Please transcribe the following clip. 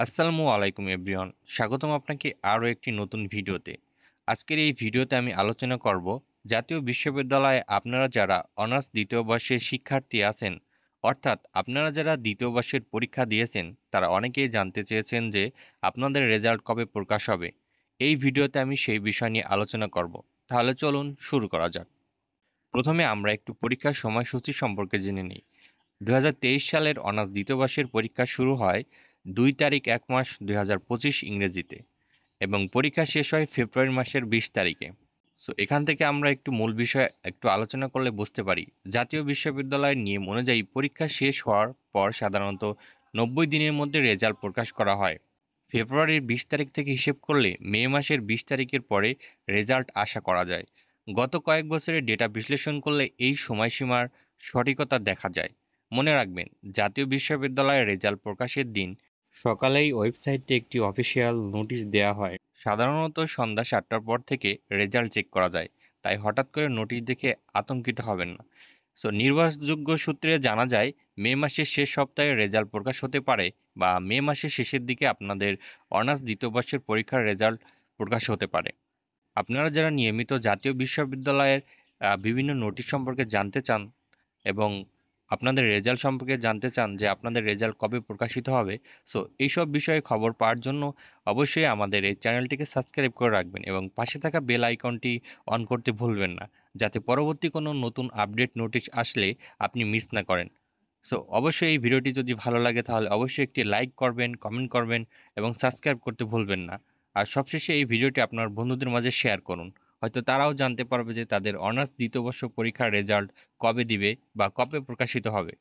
আসসালামু আলাইকুম এভরিওয়ান, স্বাগতম আপনাকে আরও একটি নতুন ভিডিওতে। আজকের এই ভিডিওতে আমি আলোচনা করব জাতীয় বিশ্ববিদ্যালয়ে আপনারা যারা অনার্স দ্বিতীয় বর্ষের শিক্ষার্থী আছেন, অর্থাৎ আপনারা যারা দ্বিতীয় বর্ষের পরীক্ষা দিয়েছেন, তারা অনেকেই জানতে চেয়েছেন যে আপনাদের রেজাল্ট কবে প্রকাশ হবে। এই ভিডিওতে আমি সেই বিষয় নিয়ে আলোচনা করব। তাহলে চলুন শুরু করা যাক। প্রথমে আমরা একটু পরীক্ষার সময়সূচি সম্পর্কে জেনে নিই। 2023 সালের অনার্স দ্বিতীয় বর্ষের পরীক্ষা শুরু হয় 2 তারিখ 1 মাস 2025 ইংরেজিতে এবং পরীক্ষা শেষ হয় ফেব্রুয়ারি মাসের 20 তারিখে। সো এখান থেকে আমরা একটু মূল বিষয় একটু আলোচনা করলে বুঝতে পারি, জাতীয় বিশ্ববিদ্যালয়ের নিয়ম অনুযায়ী পরীক্ষা শেষ হওয়ার পর সাধারণত 90 দিনের মধ্যে রেজাল্ট প্রকাশ করা হয়। ফেব্রুয়ারির 20 তারিখ থেকে হিসেব করলে মে মাসের 20 তারিখের পরে রেজাল্ট আশা করা যায়। গত কয়েক বছরের ডেটা বিশ্লেষণ করলে এই সময়সীমার সঠিকতা দেখা যায়। মনে রাখবেন, জাতীয় বিশ্ববিদ্যালয়ের রেজাল্ট প্রকাশের দিন সকালেই ওয়েবসাইটে একটি অফিসিয়াল নোটিশ দেওয়া হয়। সাধারণত সন্ধ্যা 7টার পর থেকে রেজাল্ট চেক করা যায়, তাই হঠাৎ করে নোটিশ দেখে আতঙ্কিত হবেন না। সো নির্ভরযোগ্য সূত্রে জানা যায় মে মাসের শেষ সপ্তাহে রেজাল্ট প্রকাশ হতে পারে, বা মে মাসের শেষের দিকে আপনাদের অনার্স দ্বিতীয় বর্ষের পরীক্ষার রেজাল্ট প্রকাশ হতে পারে। আপনারা যারা নিয়মিত জাতীয় বিশ্ববিদ্যালয়ের বিভিন্ন নোটিশ সম্পর্কে জানতে চান এবং আপনাদের রেজাল্ট সম্পর্কে জানতে চান যে আপনাদের রেজাল্ট কবে প্রকাশিত হবে, সো এইসব বিষয়ে খবর পাওয়ার জন্য অবশ্যই আমাদের এই চ্যানেলটিকে সাবস্ক্রাইব করে রাখবেন এবং পাশে থাকা বেল আইকনটি অন করতে ভুলবেন না, যাতে পরবর্তী কোনো নতুন আপডেট নোটিশ আসলে আপনি মিস না করেন। সো অবশ্যই এই ভিডিওটি যদি ভালো লাগে তাহলে অবশ্যই একটি লাইক করবেন, কমেন্ট করবেন এবং সাবস্ক্রাইব করতে ভুলবেন না। আর সবশেষে এই ভিডিওটি আপনার বন্ধুদের মাঝে শেয়ার করুন, হয়তো তারাও জানতে পারবে যে তাদের অনার্স দ্বিতীয় বর্ষ পরীক্ষার রেজাল্ট কবে দিবে বা কবে প্রকাশিত হবে।